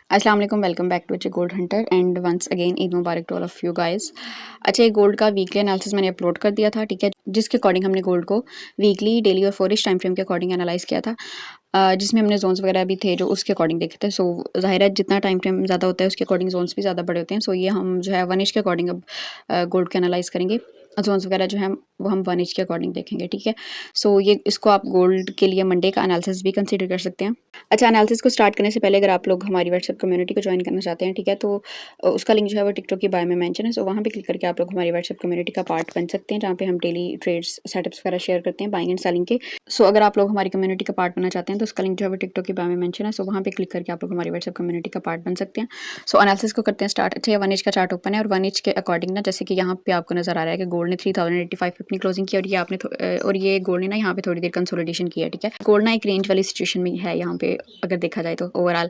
अस्सलाम वालेकुम, welcome back to H Gold Hunter and once again Eid मुबारक to all of you guys. अच्छा, ये गोल्ड का वीकली एनालिसिस मैंने अपलोड कर दिया था, ठीक है, जिसके अकॉर्डिंग हमने गोल्ड को वीकली, डेली और 4 टाइम फ्रेम के अकॉर्डिंग एनालाइज किया था, जिसमें हमने जोन्स वगैरह भी थे जो उसके अकॉर्डिंग देखे थे। सो ज़ाहिर है जितना टाइम फ्रेम ज़्यादा होता है उसके अकॉर्डिंग जोन्स भी ज़्यादा बड़े होते हैं। सो ये हम जो है 1 इंच के अकॉर्डिंग अब गोल्ड को एनालाइज करेंगे। जोन्स वगैरह जो है वो हम 1 इंच के अकॉर्डिंग देखेंगे, ठीक है। सो ये इसको आप गोल्ड के लिए मंडे का एनालिसिस भी कंसिडर कर सकते हैं। अच्छा, एनालिसिस को स्टार्ट करने से पहले अगर आप लोग हमारी व्हाट्सएप कम्युनिटी को ज्वाइन करना चाहते हैं, ठीक है, तो उसका लिंक जो है वो टिकटॉक की बायो में मेंशन है। सो वहाँ पे क्लिक करके आप लोग हमारी व्हाट्सएप कम्युनिटी का पार्ट बन सकते हैं, जहाँ पे हम डेली ट्रेड्स सेटअप्स वगैरह शेयर करते हैं बाइंग एंड सेलिंग के। सो अगर आप लोग हमारी कम्युनिटी का पार्ट बनना चाहते हैं तो उसका लिंक जो है वो टिकटॉक की बायो में मेंशन है। सो वहाँ पे क्लिक करके आप लोग हमारी व्हाट्सएप कम्युनिटी का पार्ट बन सकते हैं। सो एनालिसिस को करते हैं स्टार्ट। अच्छा, ये 1 इंच का चार्ट ओपन है और 1 इंच के अकॉर्डिंग ना, जैसे कि यहाँ पे आपको नजर आ रहा है कि गोल्ड ने 3085 पे अपनी क्लोजिंग की और ये गोल्ड ने ना यहाँ पे थोड़ी देर कंसोलिडेशन किया है, ठीक है। गोल्ड ना एक रेंज वाली सिचुएशन में है यहाँ पे अगर देखा जाए तो ओवरऑल,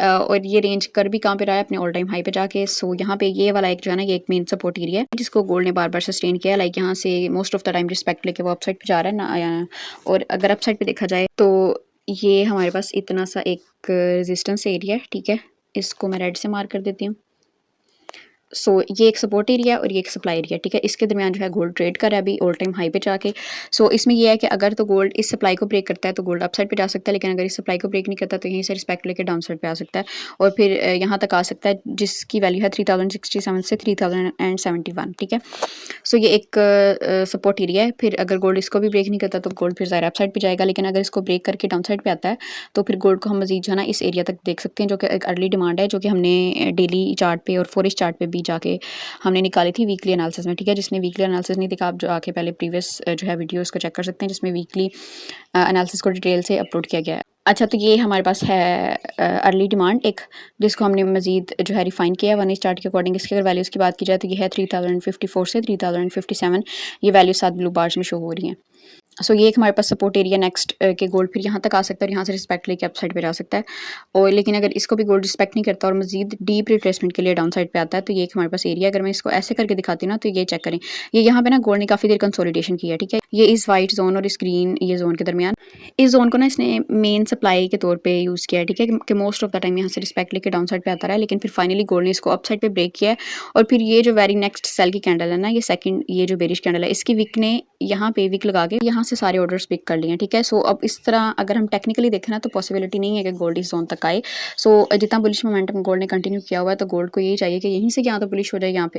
और ये रेंज कर भी कहाँ पे रहा है, अपने ऑल टाइम हाई पे जाके। सो यहाँ पे ये वाला एक जो है ना, ये एक मेन सपोर्ट एरिया है जिसको गोल्ड ने बार बार सस्टेन किया है। लाइक यहाँ से most of the time respect लेके वो अपसाइड पे जा रहा है ना। और अगर अपसाइड पे देखा जाए तो ये हमारे पास इतना सा एक रेजिस्टेंस एरिया है, ठीक है। इसको मैं रेड से मार्क कर देती हूँ। सो ये एक सपोर्ट एरिया और ये एक सप्लाई एरिया, ठीक है। इसके दरमियान जो है गोल्ड ट्रेड कर रहा है अभी ऑल टाइम हाई पे जाके। सो इसमें ये है कि अगर तो गोल्ड इस सप्लाई को ब्रेक करता है तो गोल्ड अपसाइड पे जा सकता है, लेकिन अगर इस सप्लाई को ब्रेक नहीं करता तो यहीं से रिस्पेक्ट लेके डाउन साइड पे आ सकता है और फिर यहाँ तक आ सकता है जिसकी वैल्यू है 3067 से 3071, ठीक है। सो ये एक सपोर्ट एरिया है। फिर अगर गोल्ड इसको भी ब्रेक नहीं करता तो गोल्ड फिर ज़ाहिर अपसाइड पे जाएगा, लेकिन अगर इसको ब्रेक करके डाउन साइड पे आता है तो फिर गोल्ड को हम मजीद जो है ना इस एरिया तक देख सकते हैं, जो कि एक अर्ली डिमांड है, जो कि हमने डेली चार्ट पे और 4 चार्ट पे भी जाके हमने निकाली थी वीकली एनालिसिस में, ठीक है। जिसने वीकली एनालिसिस नहीं देखा, आप जो आके पहले प्रीवियस जो है वीडियोस को चेक कर सकते हैं, जिसमें वीकली एनालिसिस को डिटेल से अपलोड किया गया है। अच्छा, तो ये हमारे पास है अर्ली डिमांड एक, जिसको हमने मजीद जो है रिफाइन किया है 1 चार्ट के अकॉर्डिंग। इसकी अगर वैल्यूज़ की बात की जाए तो ये है 3054 से 3057, ये वैल्यू 7 ब्लू बार्स में शो हो रही हैं। सो ये एक हमारे पास सपोर्ट एरिया नेक्स्ट के गोल्ड फिर यहाँ तक आ सकता है और यहाँ से रिस्पेक्ट लेके अप साइड पे जा सकता है। और लेकिन अगर इसको भी गोल्ड रिस्पेक्ट नहीं करता और मजीद डीप रिट्रेसमेंट के लिए डाउन साइड पे आता है तो ये एक हमारे पास एरिया, अगर मैं इसको ऐसे करके दिखाती हूँ ना तो ये चेक करें, ये यहाँ पे ना गोल्ड ने काफ़ी देर कंसोलिडेशन किया है, ठीक है। ये इस वाइट जोन और इस ग्रीन ये जोन के दरमियान, इस जोन को ना इसने मेन सप्लाई के तौर पे यूज़ किया है, ठीक है, कि मोस्ट ऑफ द टाइम यहाँ से रिस्पेक्ट लेके डाउन साइड पे आता रहा है, लेकिन फिर फाइनली गोल्ड ने इसको अप साइड पे ब्रेक किया है। और फिर ये जो वेरी नेक्स्ट सेल की कैंडल है ना, ये सेकंड, ये जो बेरिश कैंडल है, इसकी विक ने यहाँ पे विक लगा के यहाँ से सारे ऑर्डर्स पिक कर लिए हैं, ठीक है। सो अब इस तरह अगर हम टेक्निकली देखें ना तो पॉसिबिलिटी नहीं है कि गोल्ड इस जोन तक आए। सो जितना बुलिश मोमेंटम गोल्ड ने कंटिन्यू किया हुआ है तो गोल्ड को यही चाहिए कि यहीं से यहाँ तो बुलिश हो जाए, यहाँ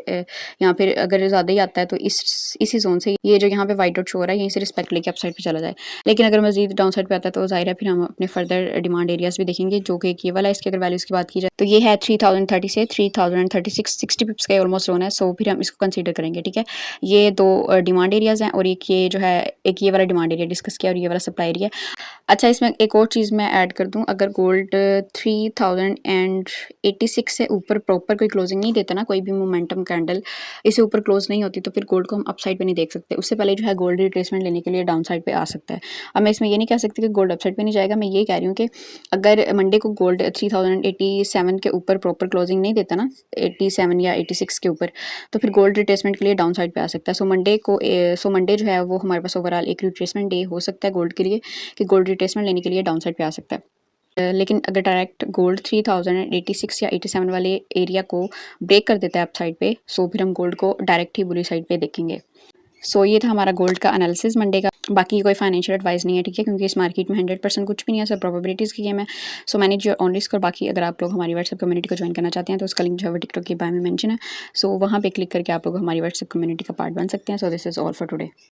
पे अगर ज़्यादा ही आता है तो इसी जोन से ये जो यहाँ पे वाइट डॉट शो हो रहा है यहीं से रिस्पेक्ट लेके अप साइड पे चला जाए। लेकिन अगर मजीद डाउन साइड पे आता है तो जाहिर है फिर हम अपने फर्दर डिमांड एरियाज भी देखेंगे, जो कि ये वाला है। इसकी अगर वैल्यूज़ की बात की जाए तो ये है 3030 से 3036, 60 पिप्स का ऑलमोस्ट जोन है। सो फिर हम इसको कंसीडर करेंगे, ठीक है। ये दो डिमांड एरियाज हैं और एक ये जो है, एक ये वाला डिमांड एरिया डिस्कस किया और ये वाला सप्लाई एरिया। अच्छा, इसमें एक और चीज़ मैं ऐड कर दूं, अगर गोल्ड 3086 से ऊपर प्रॉपर कोई क्लोजिंग नहीं देता ना, कोई भी मोमेंटम कैंडल इससे ऊपर क्लोज नहीं होती तो फिर गोल्ड को हम अपसाइड पे नहीं देख सकते। उससे पहले जो है गोल्ड रिट्रेसमेंट लेने के लिए डाउन साइड पे आ सकता है। अब मैं इसमें ये नहीं कह सकती कि गोल्ड अपसाइड पे नहीं जाएगा, मैं ये कह रही हूँ कि अगर मंडे को गोल्ड 3087 के ऊपर प्रॉपर क्लोजिंग नहीं देता ना, 87 या 86 के ऊपर, तो फिर गोल्ड रिट्रेसमेंट के लिए डाउन साइड पे आ सकता है। सो मंडे जो है वो हमारे पास ओवरऑल एक रिट्रेसमेंट डे हो सकता है गोल्ड के लिए, कि गोल्ड रिट्रेसमेंट लेने के लिए डाउन साइड पे आ सकता है। लेकिन अगर डायरेक्ट गोल्ड 3086 या 87 वाले एरिया को ब्रेक कर देता है अप साइड पे, सो फिर हम गोल्ड को डायरेक्ट ही बुली साइड पे देखेंगे। सो ये था हमारा गोल्ड का एनालिसिस मंडे का। बाकी कोई फाइनेंशियल एडवाइस नहीं है, ठीक है, क्योंकि इस मार्केट में 100% कुछ भी नहीं है, सब प्रोबेबिलिटीज़ की गेम है। सो मैनेज योर ओन रिस्क। और बाकी अगर आप लोग हमारी व्हाट्सएप कम्युनिटी को ज्वाइन करना चाहते हैं तो उसका लिंक जो है वो टिकटॉक की बायो में मेंशन है। सो वहाँ पे क्लिक करके आप लोग हमारी व्हाट्सएप कम्युनिटी का पार्ट बन सकते हैं। So this is all for today.